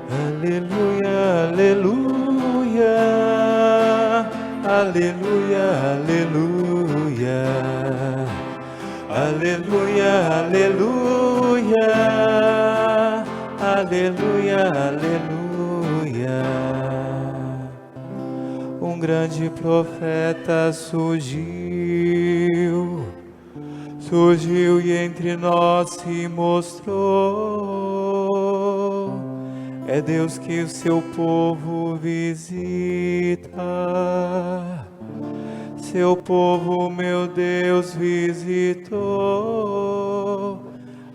Aleluia, aleluia, aleluia, aleluia, aleluia, aleluia, aleluia, aleluia. Um grande profeta surgiu e entre nós se mostrou. É Deus que o seu povo visita. Seu povo, meu Deus, visitou.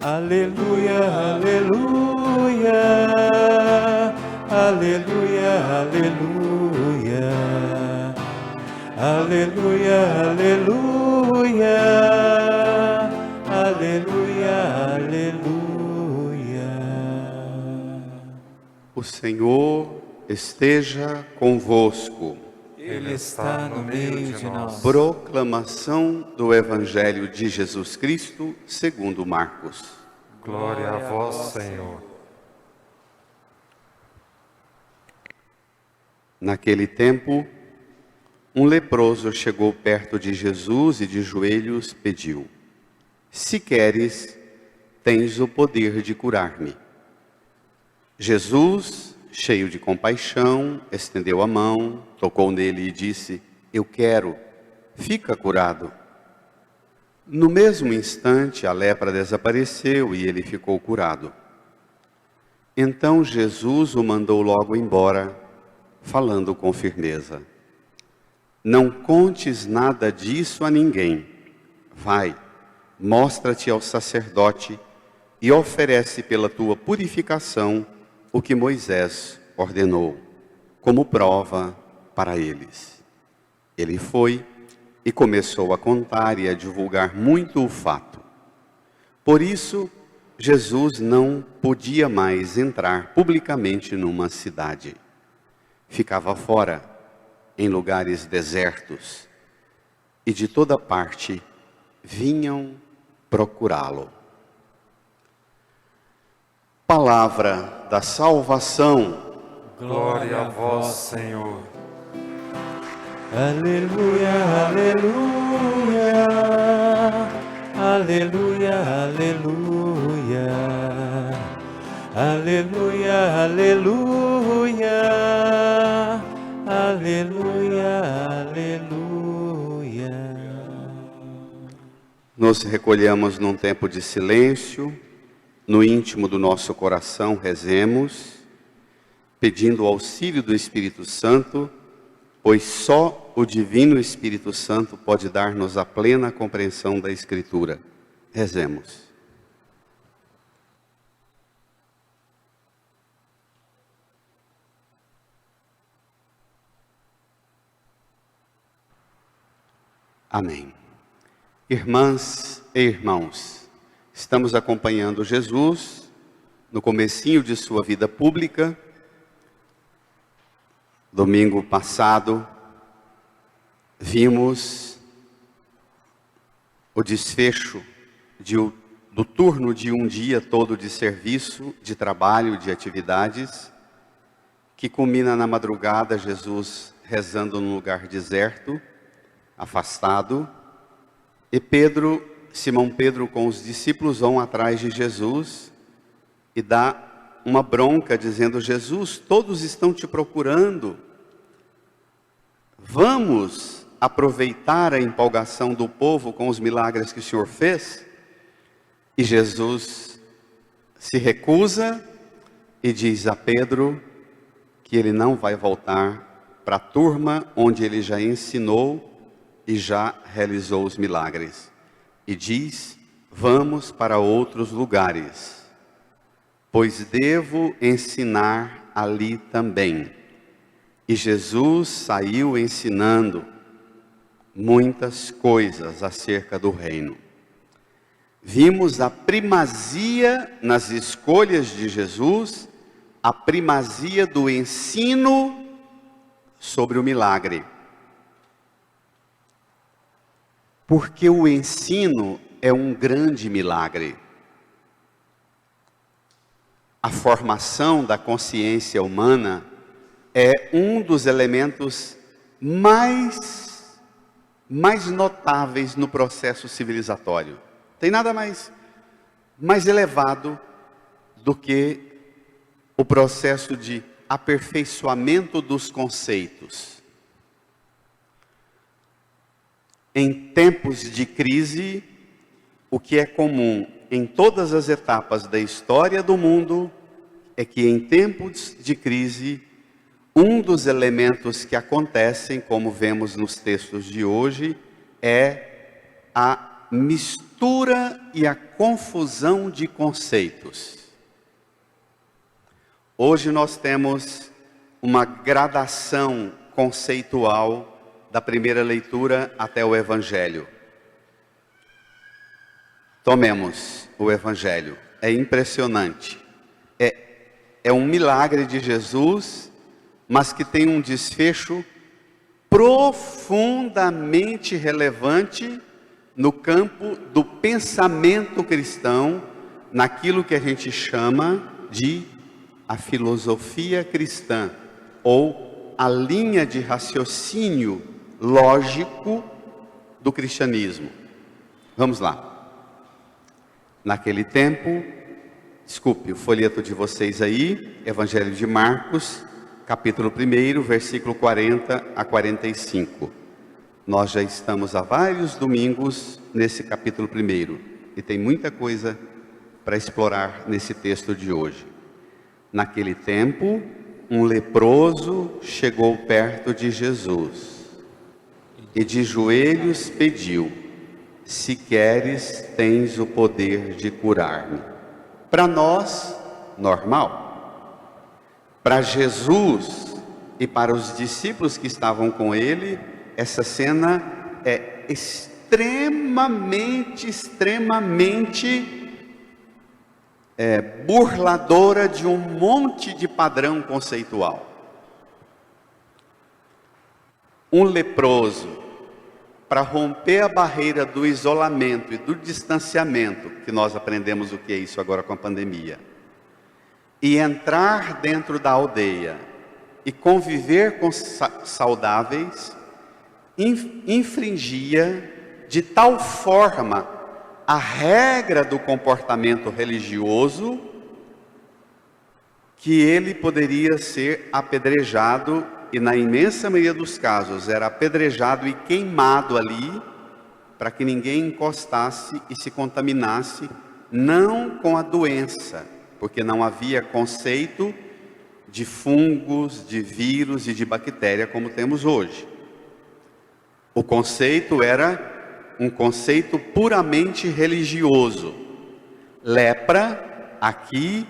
Aleluia, aleluia, aleluia, aleluia, aleluia, aleluia, aleluia, aleluia. O Senhor esteja convosco. Ele está no meio de nós. Proclamação do Evangelho de Jesus Cristo segundo Marcos. Glória a vós, Senhor. Naquele tempo, um leproso chegou perto de Jesus e de joelhos pediu: Se queres, tens o poder de curar-me. Jesus, cheio de compaixão, estendeu a mão, tocou nele e disse: Eu quero, fica curado. No mesmo instante, a lepra desapareceu e ele ficou curado. Então Jesus o mandou logo embora, falando com firmeza: Não contes nada disso a ninguém. Vai, mostra-te ao sacerdote e oferece pela tua purificação o que Moisés ordenou, como prova para eles. Ele foi e começou a contar e a divulgar muito o fato. Por isso, Jesus não podia mais entrar publicamente numa cidade. Ficava fora, em lugares desertos, e de toda parte vinham procurá-lo. Palavra da salvação. Glória a vós, Senhor. Aleluia, aleluia, aleluia, aleluia, aleluia, aleluia, aleluia, aleluia. Nos recolhemos num tempo de silêncio, no íntimo do nosso coração rezemos, pedindo o auxílio do Espírito Santo, pois só o Divino Espírito Santo pode dar-nos a plena compreensão da Escritura. Rezemos. Amém. Irmãs e irmãos, estamos acompanhando Jesus no comecinho de sua vida pública. Domingo passado, vimos o desfecho do turno de um dia todo de serviço, de trabalho, de atividades, que culmina na madrugada, Jesus rezando num lugar deserto, afastado, e Simão Pedro com os discípulos vão atrás de Jesus e dá uma bronca dizendo: Jesus, todos estão te procurando. Vamos aproveitar a empolgação do povo com os milagres que o Senhor fez? E Jesus se recusa e diz a Pedro que ele não vai voltar para a turma onde ele já ensinou e já realizou os milagres. E diz: vamos para outros lugares, pois devo ensinar ali também. E Jesus saiu ensinando muitas coisas acerca do reino. Vimos a primazia nas escolhas de Jesus, a primazia do ensino sobre o milagre. Porque o ensino é um grande milagre. a formação da consciência humana é um dos elementos mais notáveis no processo civilizatório. Tem nada mais elevado do que o processo de aperfeiçoamento dos conceitos. Em tempos de crise, o que é comum em todas as etapas da história do mundo é que em tempos de crise, um dos elementos que acontecem, como vemos nos textos de hoje, é a mistura e a confusão de conceitos. Hoje nós temos uma gradação conceitual da primeira leitura até o Evangelho. Tomemos o Evangelho. É impressionante. É um milagre de Jesus, mas que tem um desfecho profundamente relevante no campo do pensamento cristão, naquilo que a gente chama de a filosofia cristã, ou a linha de raciocínio lógico do cristianismo. Vamos lá. Naquele tempo, o folheto de vocês aí, Evangelho de Marcos, capítulo 1, versículo 40 a 45. Nós já estamos há vários domingos nesse capítulo 1 e tem muita coisa para explorar nesse texto de hoje. Naquele tempo, um leproso chegou perto de Jesus e de joelhos pediu: se queres, tens o poder de curar-me. Para nós, normal. Para Jesus e para os discípulos que estavam com ele, essa cena é extremamente burladora de um monte de padrão conceitual. Um leproso, para romper a barreira do isolamento e do distanciamento, que nós aprendemos o que é isso agora com a pandemia, e entrar dentro da aldeia e conviver com saudáveis, infringia de tal forma a regra do comportamento religioso que ele poderia ser apedrejado, e na imensa maioria dos casos era apedrejado e queimado ali, para que ninguém encostasse e se contaminasse, não com a doença, porque não havia conceito de fungos, de vírus e de bactéria como temos hoje. O conceito era um conceito puramente religioso. Lepra, aqui,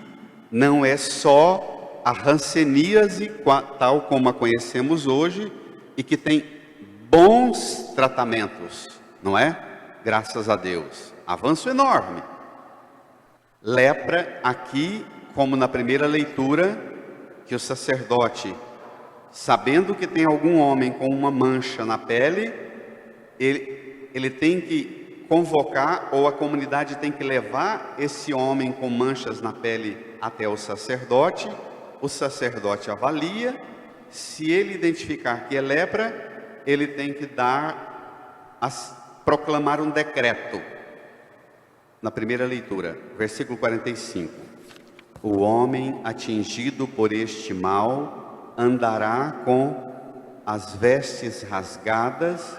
não é só a hanseníase, tal como a conhecemos hoje, e que tem bons tratamentos, não é? Graças a Deus. Avanço enorme. Lepra, aqui, como na primeira leitura, que o sacerdote, sabendo que tem algum homem com uma mancha na pele, ele tem que convocar, ou a comunidade tem que levar esse homem com manchas na pele até o sacerdote avalia, se ele identificar que é lepra, ele tem que proclamar um decreto. Na primeira leitura, versículo 45. O homem atingido por este mal andará com as vestes rasgadas,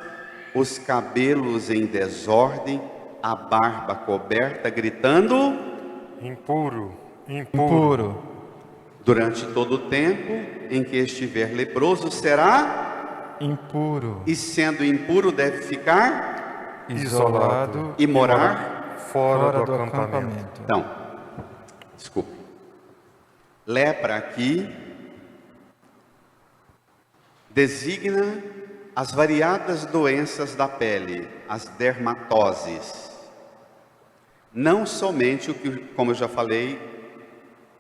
os cabelos em desordem, a barba coberta, gritando: impuro, impuro. Durante todo o tempo em que estiver leproso será impuro. E sendo impuro deve ficar isolado e morar fora do acampamento. Então, desculpe. Lepra aqui designa as variadas doenças da pele, as dermatoses. Não somente o que, como eu já falei,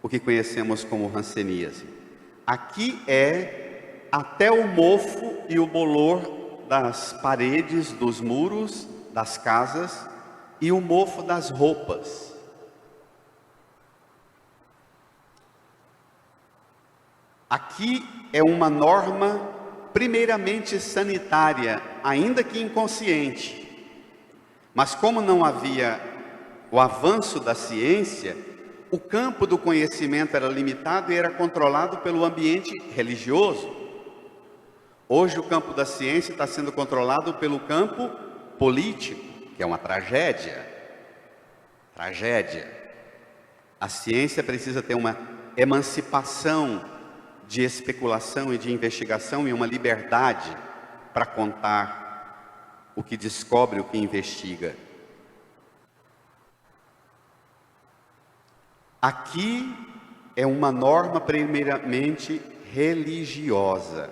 o que conhecemos como hanseníase. Aqui é até o mofo e o bolor das paredes, dos muros, das casas, e o mofo das roupas. Aqui é uma norma primeiramente sanitária, ainda que inconsciente. Mas como não havia o avanço da ciência, o campo do conhecimento era limitado e era controlado pelo ambiente religioso. Hoje o campo da ciência está sendo controlado pelo campo político, que é uma tragédia. Tragédia. A ciência precisa ter uma emancipação de especulação e de investigação e uma liberdade para contar o que descobre, o que investiga. Aqui é uma norma primeiramente religiosa.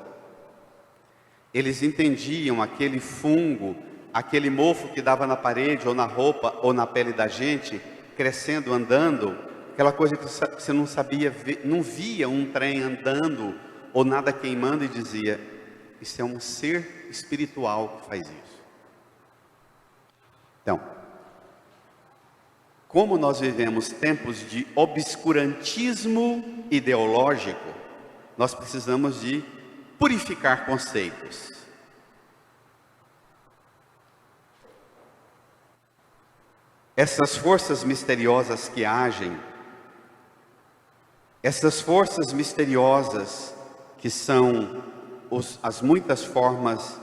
Eles entendiam aquele fungo, aquele mofo que dava na parede ou na roupa ou na pele da gente, crescendo, andando, aquela coisa que você não sabia, não via um trem andando ou nada queimando e dizia, isso é um ser espiritual que faz isso. Então, como nós vivemos tempos de obscurantismo ideológico, nós precisamos de purificar conceitos. Essas forças misteriosas que agem, essas forças misteriosas que são as muitas formas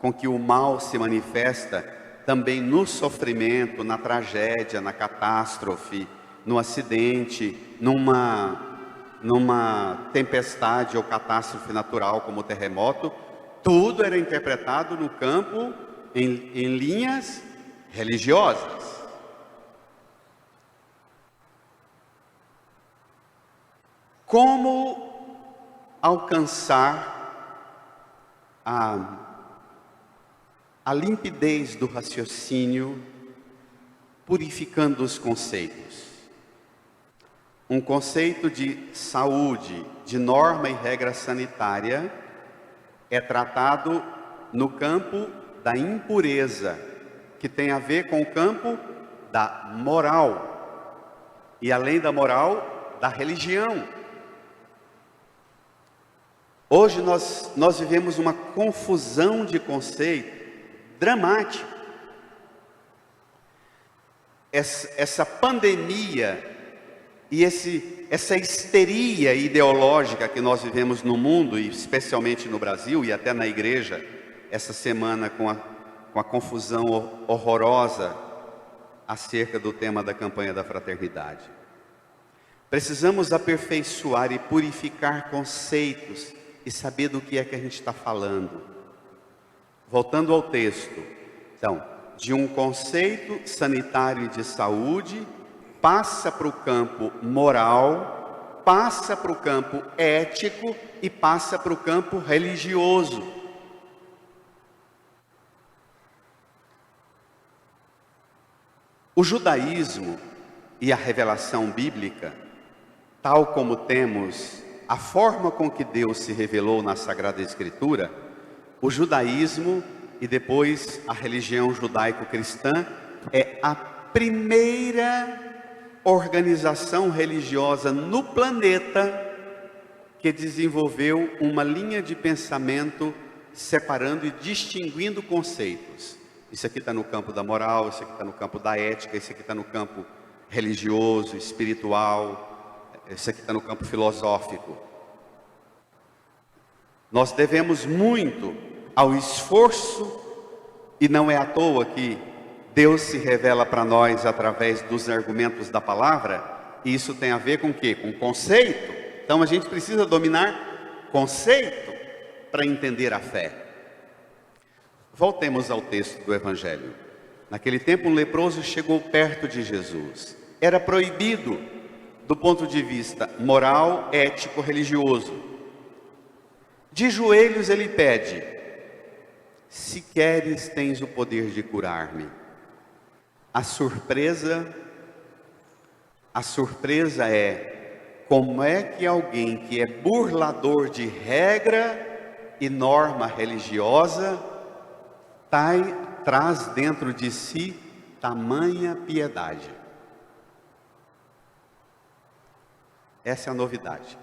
com que o mal se manifesta, também no sofrimento, na tragédia, na catástrofe, no acidente, numa tempestade ou catástrofe natural como o terremoto, tudo era interpretado no campo em linhas religiosas. Como alcançar a limpidez do raciocínio, purificando os conceitos? Um conceito de saúde, de norma e regra sanitária, é tratado no campo da impureza, que tem a ver com o campo da moral, e além da moral, da religião. Hoje nós vivemos uma confusão de conceito dramática. Essa pandemia e essa histeria ideológica que nós vivemos no mundo, e especialmente no Brasil e até na igreja, essa semana com a confusão horrorosa acerca do tema da campanha da fraternidade. Precisamos aperfeiçoar e purificar conceitos e saber do que é que a gente está falando. Voltando ao texto, então, de um conceito sanitário e de saúde, passa para o campo moral, passa para o campo ético e passa para o campo religioso. O judaísmo e a revelação bíblica, tal como temos a forma com que Deus se revelou na Sagrada Escritura, o judaísmo e depois a religião judaico-cristã é a primeira organização religiosa no planeta que desenvolveu uma linha de pensamento separando e distinguindo conceitos. Isso aqui está no campo da moral, isso aqui está no campo da ética, isso aqui está no campo religioso, espiritual, isso aqui está no campo filosófico. Nós devemos muito ao esforço, e não é à toa que Deus se revela para nós através dos argumentos da palavra, e isso tem a ver com o quê? Com conceito. Então a gente precisa dominar conceito para entender a fé. Voltemos ao texto do Evangelho. Naquele tempo um leproso chegou perto de Jesus. Era proibido do ponto de vista moral, ético, religioso. De joelhos ele pede: se queres, tens o poder de curar-me. A surpresa é como é que alguém que é burlador de regra e norma religiosa traz dentro de si tamanha piedade. Essa é a novidade.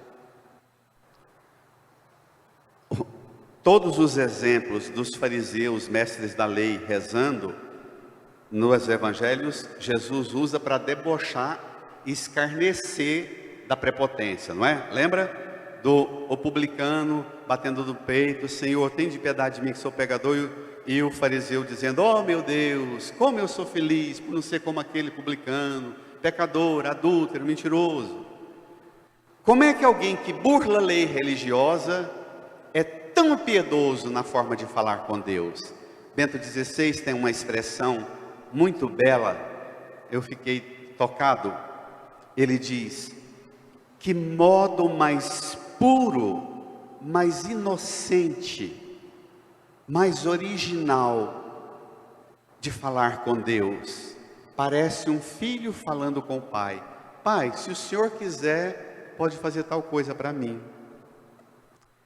Todos os exemplos dos fariseus, mestres da lei, rezando, nos evangelhos, Jesus usa para debochar e escarnecer da prepotência, não é? Lembra o publicano batendo no peito: Senhor, tem de piedade de mim que sou pecador, e o fariseu dizendo: oh meu Deus, como eu sou feliz por não ser como aquele publicano, pecador, adúltero, mentiroso. Como é que alguém que burla a lei religiosa é tão piedoso na forma de falar com Deus? Bento XVI tem uma expressão muito bela, eu fiquei tocado. Ele diz: que modo mais puro, mais inocente, mais original de falar com Deus. Parece um filho falando com o pai: pai, se o senhor quiser, pode fazer tal coisa para mim.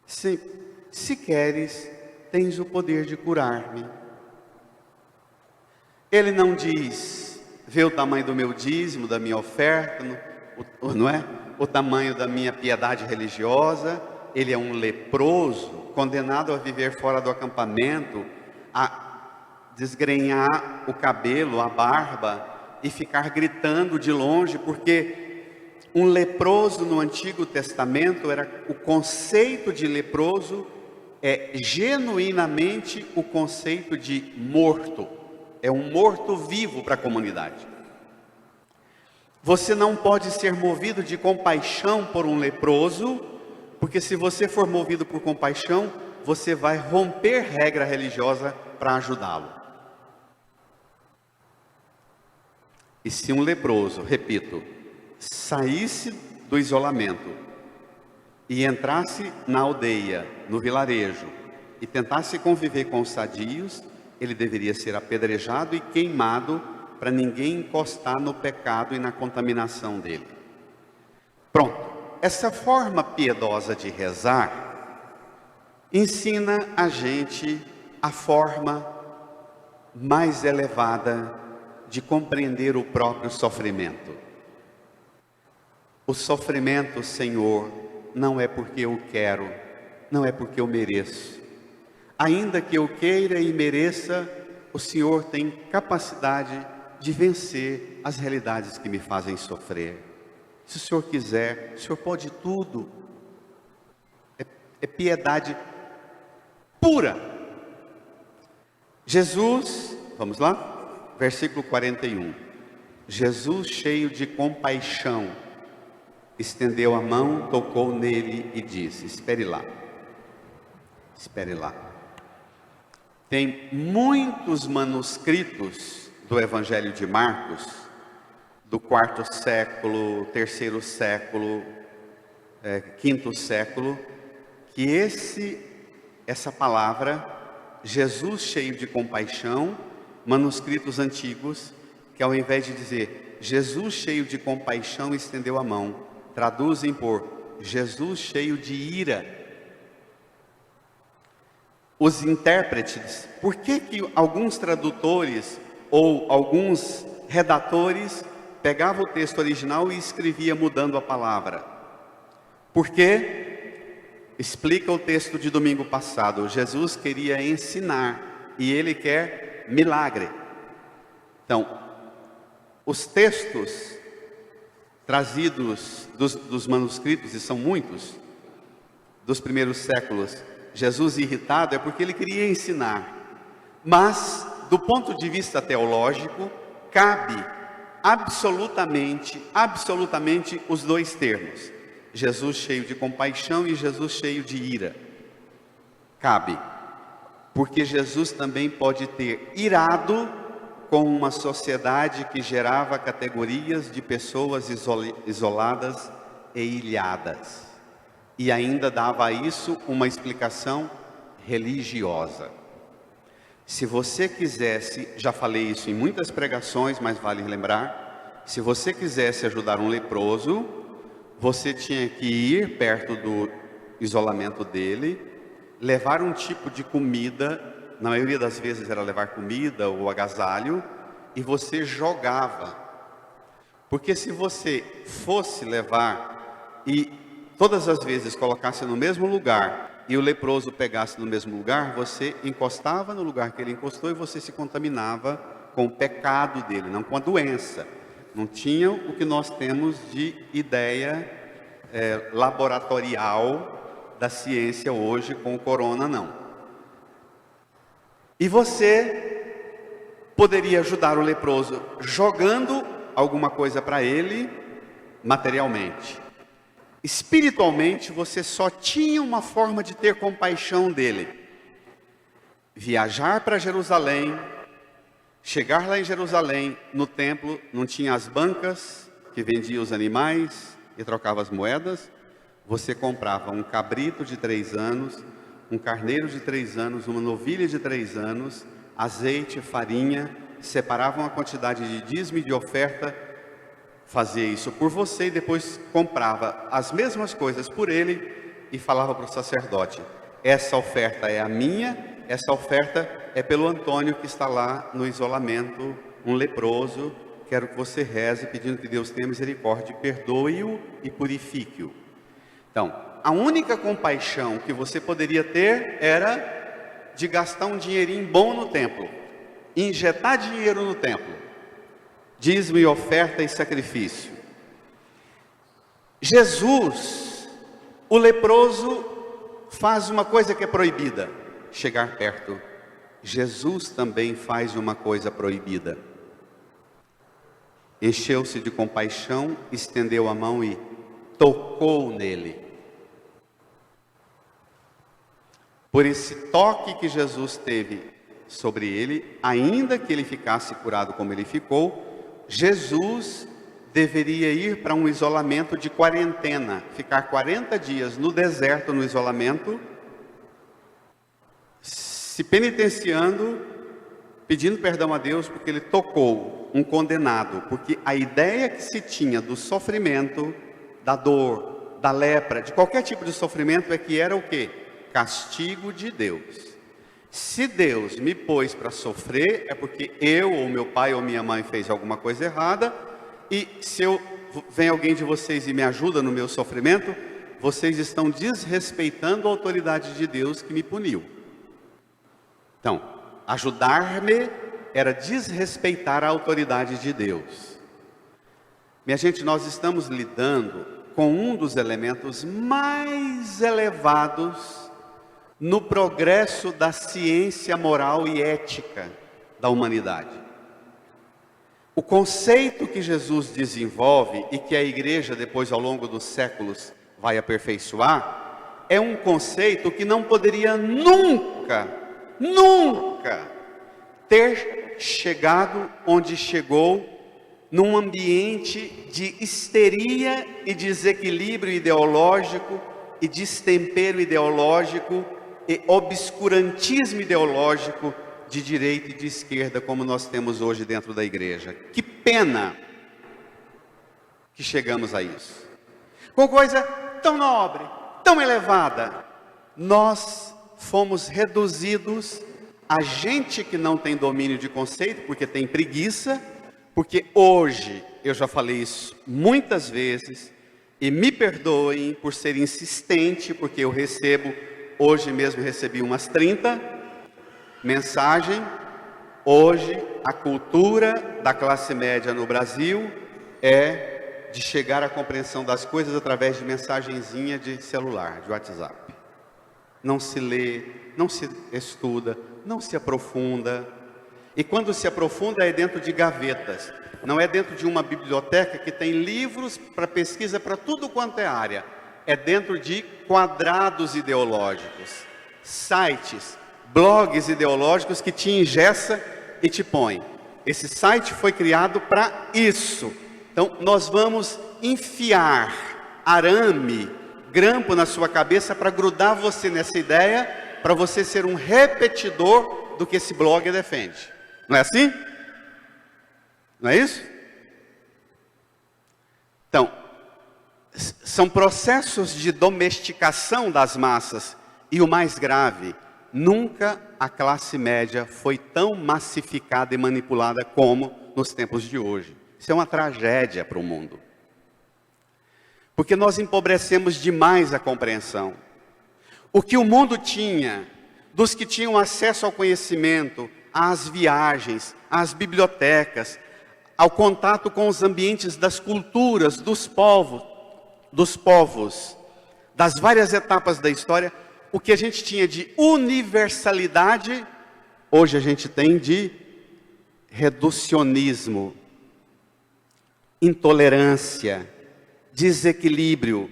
Se queres, tens o poder de curar-me. Ele não diz: vê o tamanho do meu dízimo, da minha oferta, não é? O tamanho da minha piedade religiosa. Ele é um leproso, condenado a viver fora do acampamento, a desgrenhar o cabelo, a barba, e ficar gritando de longe, porque um leproso no Antigo Testamento, o conceito de leproso é genuinamente o conceito de morto. É um morto-vivo para a comunidade. Você não pode ser movido de compaixão por um leproso, porque se você for movido por compaixão, você vai romper regra religiosa para ajudá-lo. E se um leproso, repito, saísse do isolamento e entrasse na aldeia, no vilarejo, e tentasse conviver com os sadios, ele deveria ser apedrejado e queimado para ninguém encostar no pecado e na contaminação dele. Pronto. Essa forma piedosa de rezar ensina a gente a forma mais elevada de compreender o próprio sofrimento. O sofrimento, Senhor, não é porque eu quero, não é porque eu mereço. Ainda que eu queira e mereça, o Senhor tem capacidade de vencer as realidades que me fazem sofrer. Se o Senhor quiser, o Senhor pode tudo. É piedade pura. Jesus, vamos lá? Versículo 41. Jesus, cheio de compaixão, estendeu a mão, tocou nele e disse: espere lá. Espere lá. Tem muitos manuscritos do Evangelho de Marcos, do 4º século, 3º século, 5º século, que essa palavra, Jesus cheio de compaixão, manuscritos antigos, que ao invés de dizer Jesus cheio de compaixão estendeu a mão, traduzem por Jesus cheio de ira. Os intérpretes, por que alguns tradutores ou alguns redatores pegava o texto original e escrevia mudando a palavra? Porque, explica o texto de domingo passado, Jesus queria ensinar e ele quer milagre. Então, os textos trazidos dos manuscritos, e são muitos, dos primeiros séculos, Jesus irritado é porque ele queria ensinar. Mas, do ponto de vista teológico, cabe absolutamente os dois termos: Jesus cheio de compaixão e Jesus cheio de ira. Cabe, porque Jesus também pode ter irado com uma sociedade que gerava categorias de pessoas isoladas e ilhadas, e ainda dava a isso uma explicação religiosa. Se você quisesse, já falei isso em muitas pregações, mas vale lembrar, se você quisesse ajudar um leproso, você tinha que ir perto do isolamento dele, levar um tipo de comida, na maioria das vezes era levar comida ou agasalho, e você jogava. Porque se você fosse levar e todas as vezes colocasse no mesmo lugar e o leproso pegasse no mesmo lugar, você encostava no lugar que ele encostou e você se contaminava com o pecado dele, não com a doença. Não tinha o que nós temos de ideia laboratorial da ciência hoje com o corona, não. E você poderia ajudar o leproso jogando alguma coisa para ele materialmente. Espiritualmente, você só tinha uma forma de ter compaixão dele: viajar para Jerusalém, chegar lá em Jerusalém, no templo, não tinha as bancas que vendiam os animais e trocava as moedas. Você comprava um cabrito de 3 anos, um carneiro de 3 anos, uma novilha de 3 anos, azeite, farinha, separava uma quantidade de dízimo e de oferta, fazia isso por você e depois comprava as mesmas coisas por ele e falava para o sacerdote: essa oferta é a minha, essa oferta é pelo Antônio que está lá no isolamento, um leproso, quero que você reze pedindo que Deus tenha misericórdia, perdoe-o e purifique-o. Então, a única compaixão que você poderia ter era de gastar um dinheirinho bom no templo, injetar dinheiro no templo, dízimo e oferta e sacrifício. Jesus, o leproso, faz uma coisa que é proibida: chegar perto. Jesus também faz uma coisa proibida. Encheu-se de compaixão, estendeu a mão e tocou nele. Por esse toque que Jesus teve sobre ele, ainda que ele ficasse curado como ele ficou, Jesus deveria ir para um isolamento de quarentena, ficar 40 dias no deserto, no isolamento, se penitenciando, pedindo perdão a Deus porque ele tocou um condenado, porque a ideia que se tinha do sofrimento, da dor, da lepra, de qualquer tipo de sofrimento, é que era o quê? Castigo de Deus. Se Deus me pôs para sofrer, é porque eu, ou meu pai, ou minha mãe fez alguma coisa errada, e se vem alguém de vocês e me ajuda no meu sofrimento, vocês estão desrespeitando a autoridade de Deus que me puniu. Então, ajudar-me era desrespeitar a autoridade de Deus. Minha gente, nós estamos lidando com um dos elementos mais elevados no progresso da ciência moral e ética da humanidade. O conceito que Jesus desenvolve e que a igreja depois ao longo dos séculos vai aperfeiçoar, é um conceito que não poderia nunca ter chegado onde chegou, num ambiente de histeria e desequilíbrio ideológico e destempero ideológico e obscurantismo ideológico de direita e de esquerda, como nós temos hoje dentro da igreja. Que pena que chegamos a isso. Com coisa tão nobre, tão elevada, nós fomos reduzidos a gente que não tem domínio de conceito, porque tem preguiça, porque hoje, eu já falei isso muitas vezes, e me perdoem por ser insistente, porque eu recebo, hoje mesmo recebi umas 30 mensagens. Hoje a cultura da classe média no Brasil é de chegar à compreensão das coisas através de mensagenzinha de celular, de WhatsApp. Não se lê, não se estuda, não se aprofunda. E quando se aprofunda é dentro de gavetas. Não é dentro de uma biblioteca que tem livros para pesquisa para tudo quanto é área. É dentro de quadrados ideológicos, sites, blogs ideológicos que te engessa e te põe. Esse site foi criado para isso. Então nós vamos enfiar arame, grampo na sua cabeça para grudar você nessa ideia, para você ser um repetidor do que esse blog defende. Não é assim? Não é isso? Então, são processos de domesticação das massas. E o mais grave, nunca a classe média foi tão massificada e manipulada como nos tempos de hoje. Isso é uma tragédia para o mundo. Porque nós empobrecemos demais a compreensão. O que o mundo tinha, dos que tinham acesso ao conhecimento, às viagens, às bibliotecas, ao contato com os ambientes das culturas, dos povos, das várias etapas da história, o que a gente tinha de universalidade, hoje a gente tem de reducionismo, intolerância, desequilíbrio.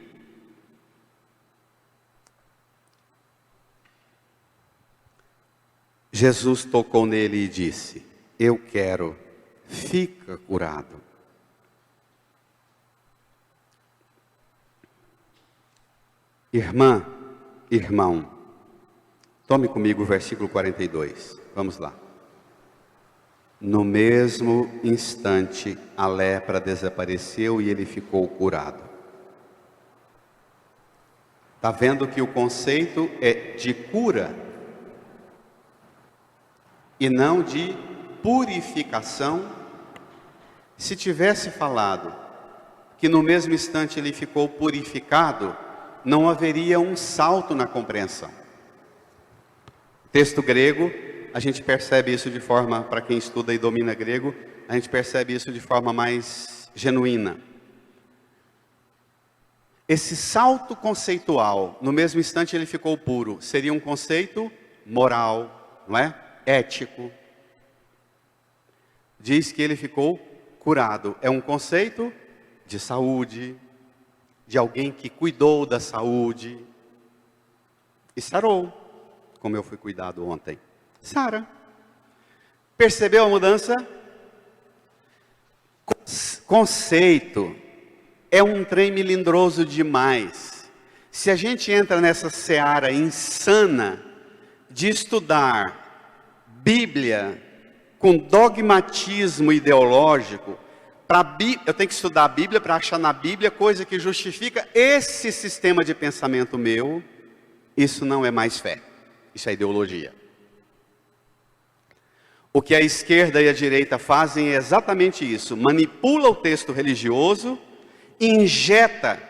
Jesus tocou nele e disse: eu quero, fica curado. Irmã, irmão, tome comigo o versículo 42, vamos lá. No mesmo instante, a lepra desapareceu e ele ficou curado. Está vendo que o conceito é de cura e não de purificação? Se tivesse falado que no mesmo instante ele ficou purificado, não haveria um salto na compreensão. Texto grego, a gente percebe isso de forma, para quem estuda e domina grego, a gente percebe isso de forma mais genuína. Esse salto conceitual, no mesmo instante ele ficou puro, seria um conceito moral, não é? Ético. Diz que ele ficou curado. É um conceito de saúde, de alguém que cuidou da saúde e sarou, como eu fui cuidado ontem. Sara. Percebeu a mudança? Conceito é um trem melindroso demais. Se a gente entra nessa seara insana de estudar Bíblia com dogmatismo ideológico, eu tenho que estudar a Bíblia para achar na Bíblia coisa que justifica esse sistema de pensamento meu. Isso não é mais fé, isso é ideologia. O que a esquerda e a direita fazem é exatamente isso: manipula o texto religioso, injeta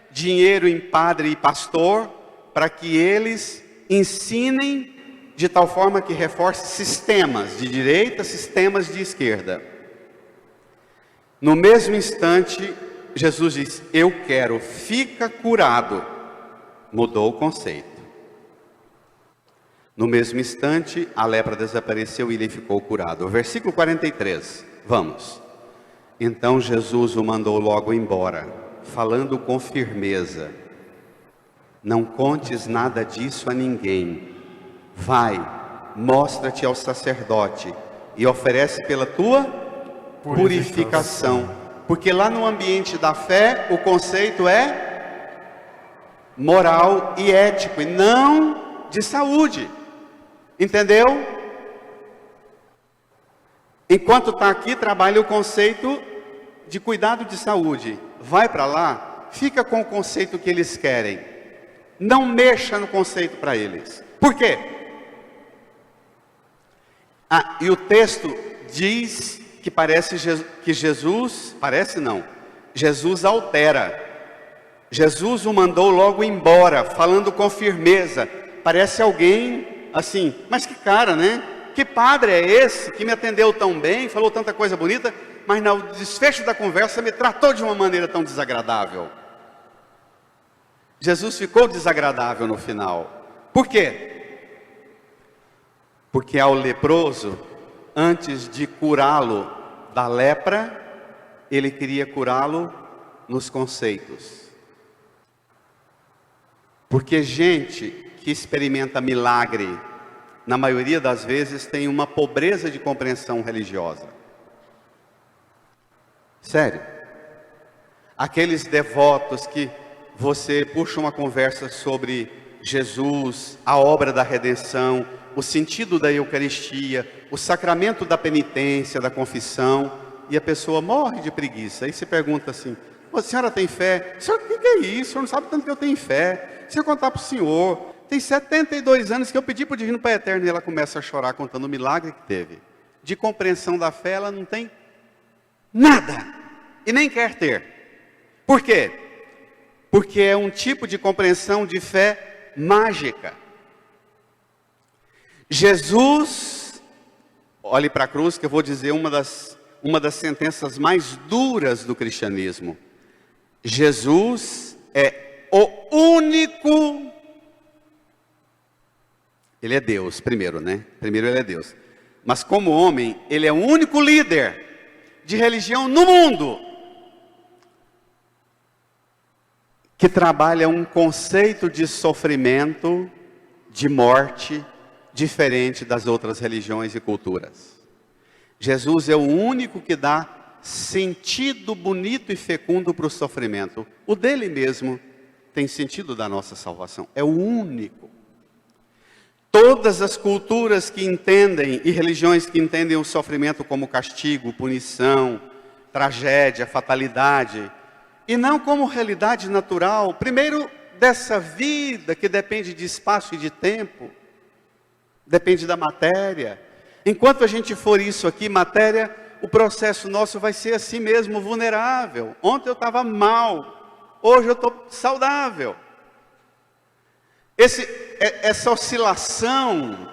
dinheiro em padre e pastor para que eles ensinem de tal forma que reforce sistemas de direita, sistemas de esquerda. No mesmo instante, Jesus diz: eu quero, fica curado. Mudou o conceito. No mesmo instante, a lepra desapareceu e ele ficou curado. Versículo 43, vamos. Então Jesus o mandou logo embora, falando com firmeza: não contes nada disso a ninguém. Vai, mostra-te ao sacerdote e oferece pela tua purificação. Porque lá no ambiente da fé, o conceito é moral e ético, e não de saúde. Entendeu? Enquanto está aqui, trabalha o conceito de cuidado de saúde. Vai para lá, fica com o conceito que eles querem. Não mexa no conceito para eles. Por quê? E o texto diz que parece que Jesus, parece não, Jesus altera. Jesus o mandou logo embora, falando com firmeza. Parece alguém assim, mas que cara, né? Que padre é esse que me atendeu tão bem, falou tanta coisa bonita, mas no desfecho da conversa me tratou de uma maneira tão desagradável. Jesus ficou desagradável no final. Por quê? Porque ao leproso, antes de curá-lo da lepra, ele queria curá-lo nos conceitos. Porque gente que experimenta milagre, na maioria das vezes, tem uma pobreza de compreensão religiosa. Sério. Aqueles devotos que você puxa uma conversa sobre Jesus, a obra da redenção, o sentido da Eucaristia, o sacramento da penitência, da confissão, e a pessoa morre de preguiça. Aí você pergunta assim: a senhora tem fé? Senhor, o que é isso? O senhor não sabe tanto que eu tenho fé. Se eu contar para o senhor, tem 72 anos que eu pedi para o Divino Pai Eterno, e ela começa a chorar contando o milagre que teve. De compreensão da fé, ela não tem nada, e nem quer ter. Por quê? porque é um tipo de compreensão de fé mágica. Jesus, olhe para a cruz que eu vou dizer uma das sentenças mais duras do cristianismo. Jesus é o único, ele é Deus primeiro, né? Primeiro ele é Deus. Mas como homem, ele é o único líder de religião no mundo que trabalha um conceito de sofrimento, de morte, diferente das outras religiões e culturas. Jesus é o único que dá sentido bonito e fecundo para o sofrimento. O dele mesmo tem sentido da nossa salvação. É o único. Todas as culturas que entendem e religiões que entendem o sofrimento como castigo, punição, tragédia, fatalidade, e não como realidade natural, primeiro dessa vida que depende de espaço e de tempo, depende da matéria. Enquanto a gente for isso aqui, matéria, o processo nosso vai ser assim mesmo, vulnerável. Ontem eu estava mal, hoje eu estou saudável. Essa oscilação,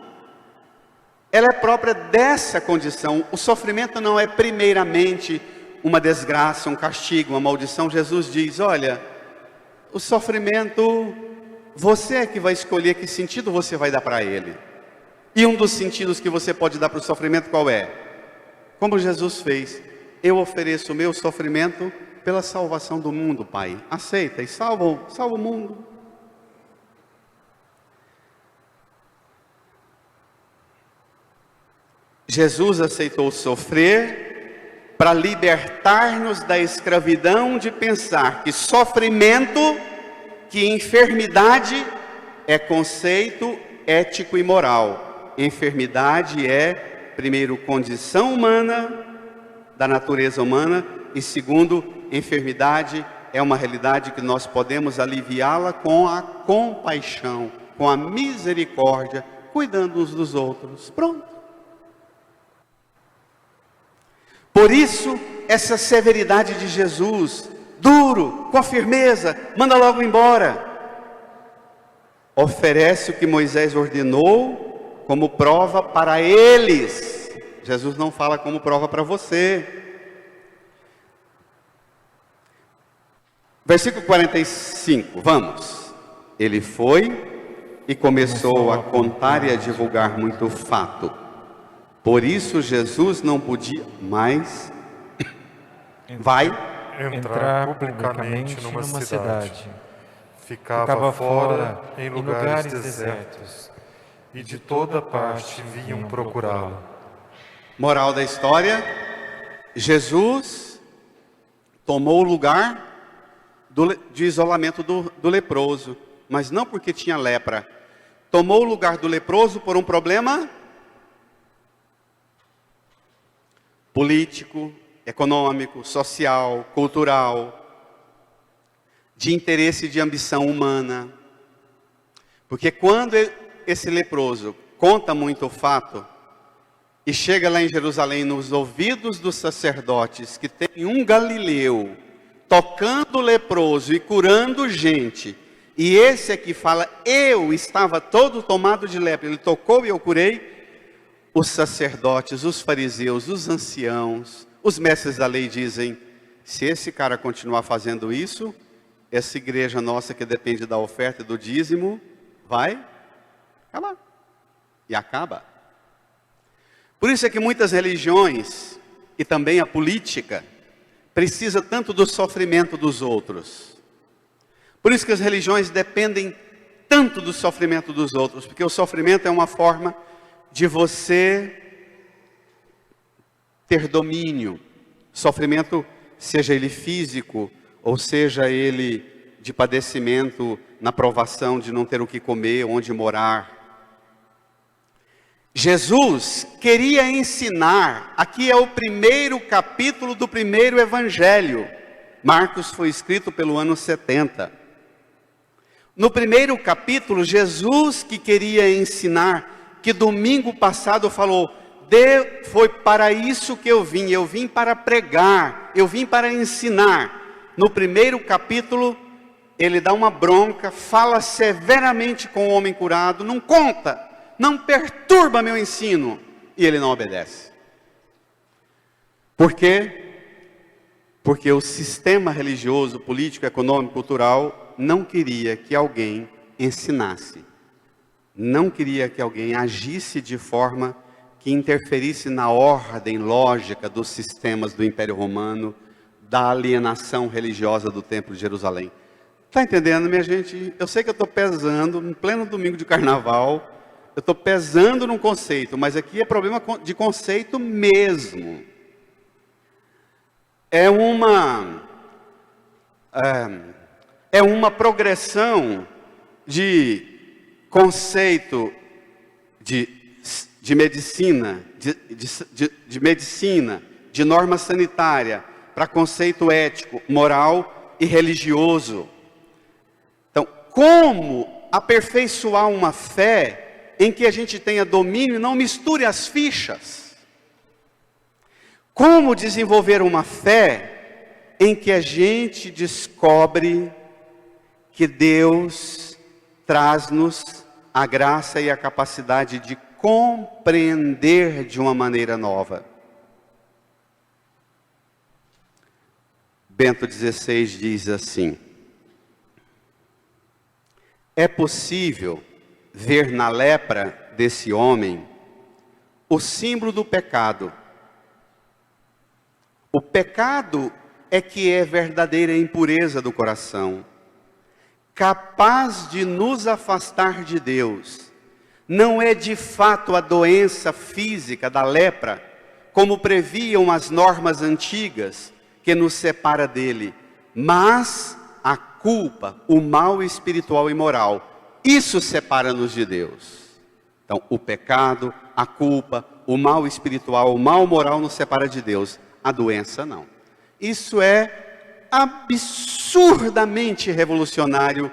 ela é própria dessa condição. O sofrimento não é primeiramente uma desgraça, um castigo, uma maldição. Jesus diz, olha, o sofrimento, você é que vai escolher que sentido você vai dar para ele. E um dos sentidos que você pode dar para o sofrimento qual é? Como Jesus fez, eu ofereço o meu sofrimento pela salvação do mundo, Pai. Aceita e salva o mundo. Jesus aceitou sofrer para libertar-nos da escravidão de pensar que sofrimento, que enfermidade é conceito ético e moral. Enfermidade é, primeiro, condição humana, da natureza humana, e segundo, enfermidade é uma realidade que nós podemos aliviá-la com a compaixão, com a misericórdia, cuidando uns dos outros. Pronto. Por isso, essa severidade de Jesus, duro, com firmeza, manda logo embora. Oferece o que Moisés ordenou como prova para eles. Jesus não fala como prova para você. Versículo 45, vamos. Ele foi e começou a contar e a divulgar muito fato. Por isso Jesus não podia mais entrar publicamente numa cidade. Ficava fora em lugares desertos, e de toda parte vinham procurá-lo. Moral da história: Jesus tomou o lugar de isolamento do leproso, mas não porque tinha lepra. Tomou o lugar do leproso por um problema político, econômico, social, cultural, de interesse e de ambição humana. Porque quando esse leproso conta muito o fato, e chega lá em Jerusalém nos ouvidos dos sacerdotes, que tem um galileu tocando o leproso e curando gente, e esse aqui fala, eu estava todo tomado de lepra, ele tocou e eu curei. Os sacerdotes, os fariseus, os anciãos, os mestres da lei dizem, se esse cara continuar fazendo isso, essa igreja nossa que depende da oferta e do dízimo, vai acabar. E acaba. Por isso é que muitas religiões, e também a política, precisa tanto do sofrimento dos outros. Por isso que as religiões dependem tanto do sofrimento dos outros, porque o sofrimento é uma forma de você ter domínio. Sofrimento, seja ele físico, ou seja ele de padecimento, na provação de não ter o que comer, onde morar. Jesus queria ensinar, aqui é o primeiro capítulo do primeiro evangelho. Marcos foi escrito pelo ano 70. No primeiro capítulo, Jesus que queria ensinar, que domingo passado falou, foi para isso que eu vim para pregar, eu vim para ensinar. No primeiro capítulo, ele dá uma bronca, fala severamente com o homem curado, não conta, não perturba meu ensino, e ele não obedece. Por quê? Porque o sistema religioso, político, econômico, cultural não queria que alguém ensinasse, não queria que alguém agisse de forma que interferisse na ordem lógica dos sistemas do Império Romano, da alienação religiosa do Templo de Jerusalém. Está entendendo, minha gente? Eu sei que eu estou pesando, em pleno domingo de carnaval, eu estou pesando num conceito, mas aqui é problema de conceito mesmo. É uma progressão de conceito de medicina, de medicina, de norma sanitária, para conceito ético, moral e religioso. Então, como aperfeiçoar uma fé em que a gente tenha domínio e não misture as fichas? Como desenvolver uma fé em que a gente descobre que Deus traz-nos a graça e a capacidade de compreender de uma maneira nova? Bento XVI diz assim: é possível ver na lepra desse homem o símbolo do pecado. O pecado é que é verdadeira impureza do coração, capaz de nos afastar de Deus. Não é de fato a doença física da lepra, como previam as normas antigas, que nos separa dele, mas a culpa, o mal espiritual e moral, isso separa-nos de Deus. Então, o pecado, a culpa, o mal espiritual, o mal moral nos separa de Deus. A doença não. Isso é absurdamente revolucionário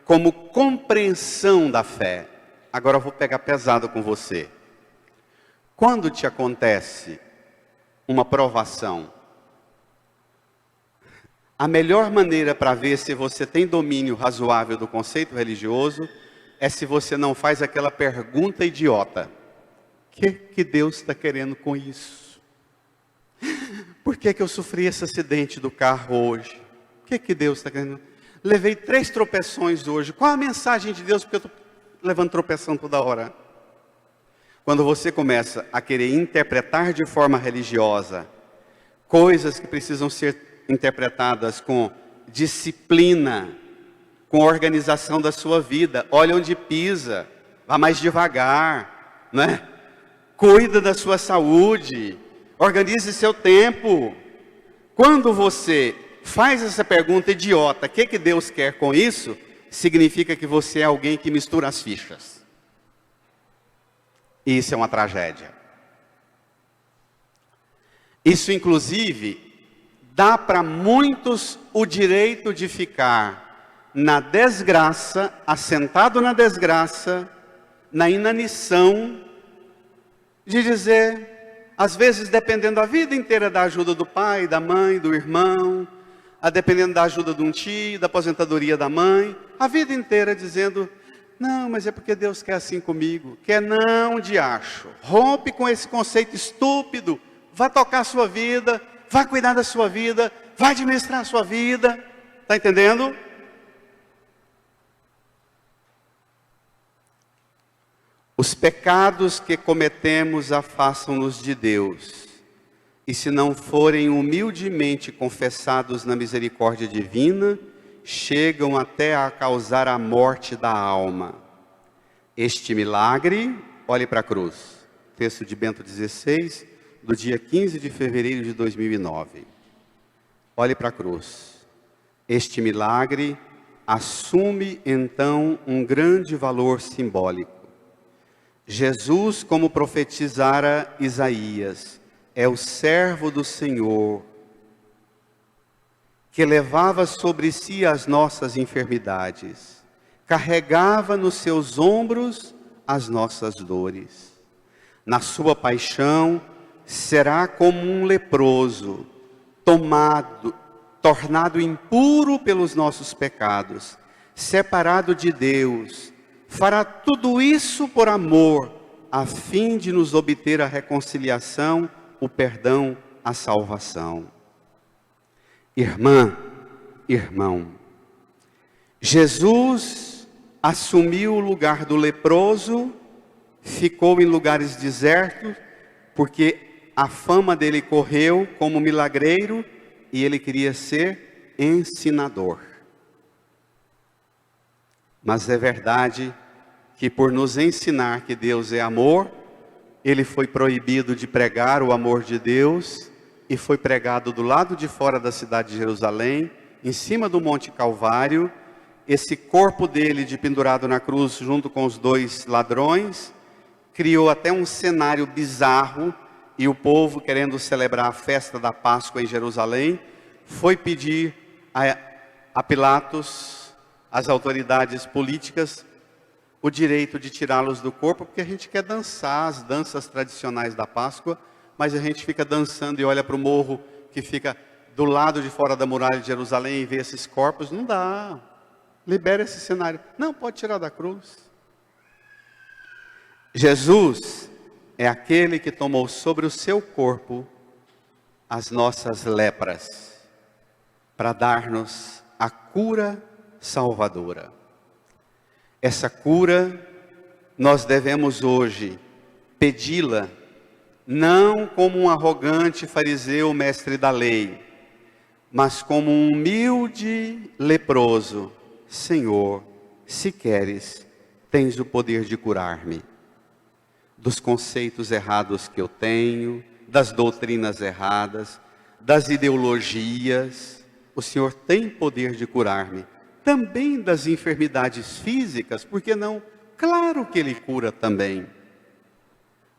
como compreensão da fé. Agora eu vou pegar pesado com você. Quando te acontece uma provação, a melhor maneira para ver se você tem domínio razoável do conceito religioso é se você não faz aquela pergunta idiota: o que Deus está querendo com isso? Por que eu sofri esse acidente do carro hoje? O que Deus está querendo? Levei 3 tropeções hoje. Qual a mensagem de Deus? Porque eu estou levando tropeção toda hora. Quando você começa a querer interpretar de forma religiosa coisas que precisam ser interpretadas com disciplina, com organização da sua vida, olha onde pisa, vá mais devagar, né? Cuida da sua saúde, organize seu tempo. Quando você faz essa pergunta idiota, o que Deus quer com isso? Significa que você é alguém que mistura as fichas. E isso é uma tragédia. Isso, inclusive, dá para muitos o direito de ficar na desgraça, assentado na desgraça, na inanição, de dizer, às vezes dependendo a vida inteira da ajuda do pai, da mãe, do irmão, dependendo da ajuda de um tio, da aposentadoria da mãe, a vida inteira dizendo, não, mas é porque Deus quer assim comigo. Quer não, diacho. Rompe com esse conceito estúpido, vá tocar a sua vida, vá cuidar da sua vida, vá administrar a sua vida. Está entendendo? Os pecados que cometemos afastam-nos de Deus. E se não forem humildemente confessados na misericórdia divina, chegam até a causar a morte da alma. Este milagre, olhe para a cruz. Texto de Bento XVI, do dia 15 de fevereiro de 2009. Olhe para a cruz. Este milagre assume então um grande valor simbólico. Jesus, como profetizara Isaías, é o servo do Senhor, que levava sobre si as nossas enfermidades, carregava nos seus ombros as nossas dores. Na sua paixão será como um leproso, tomado tornado impuro pelos nossos pecados, separado de Deus, fará tudo isso por amor, a fim de nos obter a reconciliação, o perdão, a salvação. Irmã, irmão, Jesus assumiu o lugar do leproso, ficou em lugares desertos, porque a fama dele correu como milagreiro e ele queria ser ensinador. Mas é verdade que por nos ensinar que Deus é amor, ele foi proibido de pregar o amor de Deus e foi pregado do lado de fora da cidade de Jerusalém, em cima do Monte Calvário. Esse corpo dele de pendurado na cruz junto com os 2 ladrões, criou até um cenário bizarro, e o povo, querendo celebrar a festa da Páscoa em Jerusalém, foi pedir a Pilatos, às autoridades políticas, o direito de tirá-los do corpo, porque a gente quer dançar as danças tradicionais da Páscoa, mas a gente fica dançando e olha para o morro que fica do lado de fora da muralha de Jerusalém e vê esses corpos. Não dá, libera esse cenário. Não, pode tirar da cruz. Jesus é aquele que tomou sobre o seu corpo as nossas lepras, para dar-nos a cura salvadora. Essa cura nós devemos hoje pedi-la, não como um arrogante fariseu mestre da lei, mas como um humilde leproso. Senhor, se queres, tens o poder de curar-me dos conceitos errados que eu tenho, das doutrinas erradas, das ideologias. O Senhor tem poder de curar-me, também das enfermidades físicas, por que não? Claro que Ele cura também.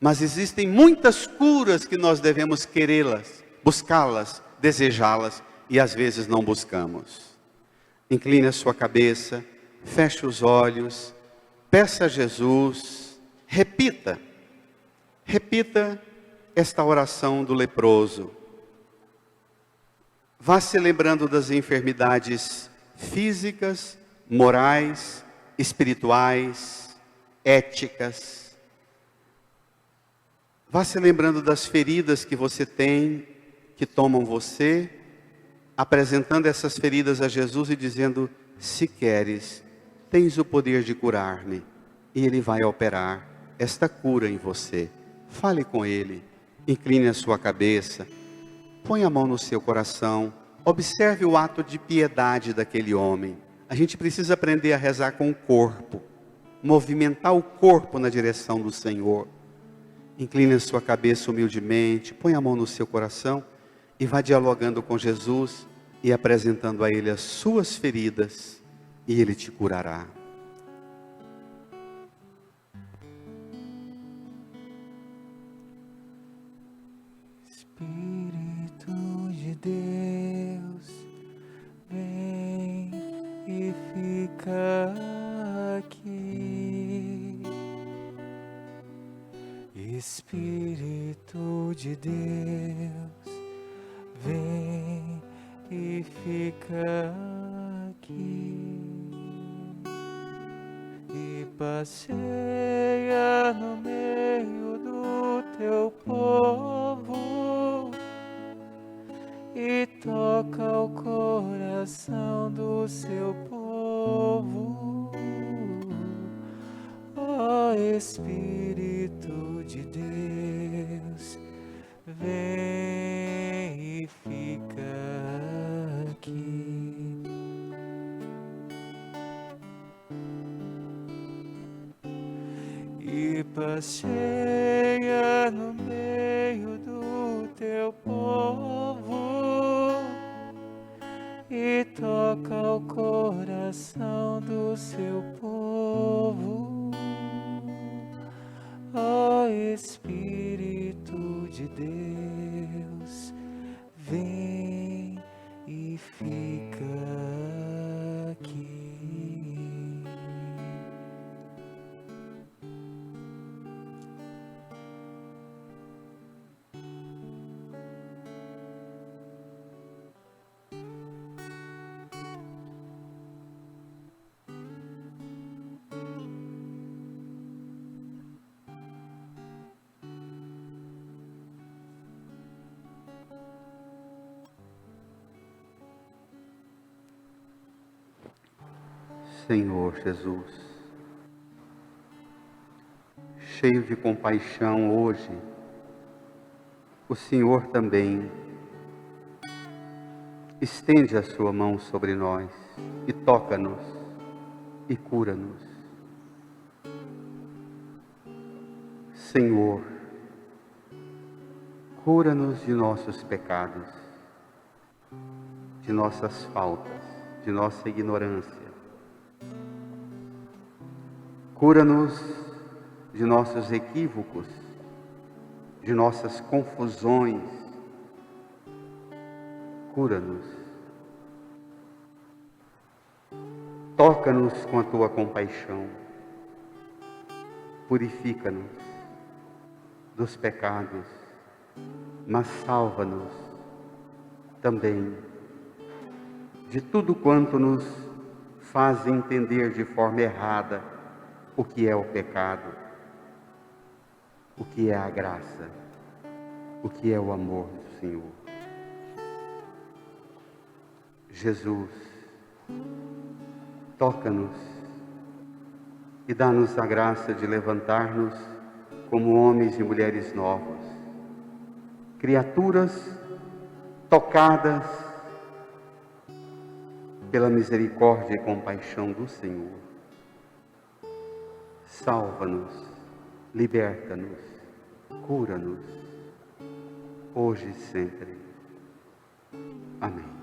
Mas existem muitas curas que nós devemos querê-las, buscá-las, desejá-las, e às vezes não buscamos. Incline a sua cabeça, feche os olhos, peça a Jesus, repita esta oração do leproso. Vá se lembrando das enfermidades físicas, morais, espirituais, éticas. Vá se lembrando das feridas que você tem, que tomam você, apresentando essas feridas a Jesus e dizendo: se queres, tens o poder de curar-me. E Ele vai operar esta cura em você. Fale com Ele, incline a sua cabeça, põe a mão no seu coração, observe o ato de piedade daquele homem. A gente precisa aprender a rezar com o corpo, movimentar o corpo na direção do Senhor. Incline a sua cabeça humildemente, põe a mão no seu coração e vá dialogando com Jesus e apresentando a Ele as suas feridas, e Ele te curará. Espírito de Deus, vem e fica aqui. Espírito de Deus, vem e fica aqui. E passeia no meio do teu povo, e toca o coração do seu povo. Ó Espírito de Deus, vem e fica aqui. E passeia no meio do teu povo, e toca o coração do seu povo. Ó Espírito de Deus, vem e fica aqui. Senhor Jesus, cheio de compaixão hoje, o Senhor também estende a sua mão sobre nós e toca-nos e cura-nos. Senhor, cura-nos de nossos pecados, de nossas faltas, de nossa ignorância. Cura-nos de nossos equívocos, de nossas confusões. Cura-nos. Toca-nos com a tua compaixão. Purifica-nos dos pecados, mas salva-nos também de tudo quanto nos faz entender de forma errada o que é o pecado, o que é a graça, o que é o amor do Senhor. Jesus, toca-nos e dá-nos a graça de levantar-nos como homens e mulheres novos, criaturas tocadas pela misericórdia e compaixão do Senhor. Salva-nos, liberta-nos, cura-nos, hoje e sempre. Amém.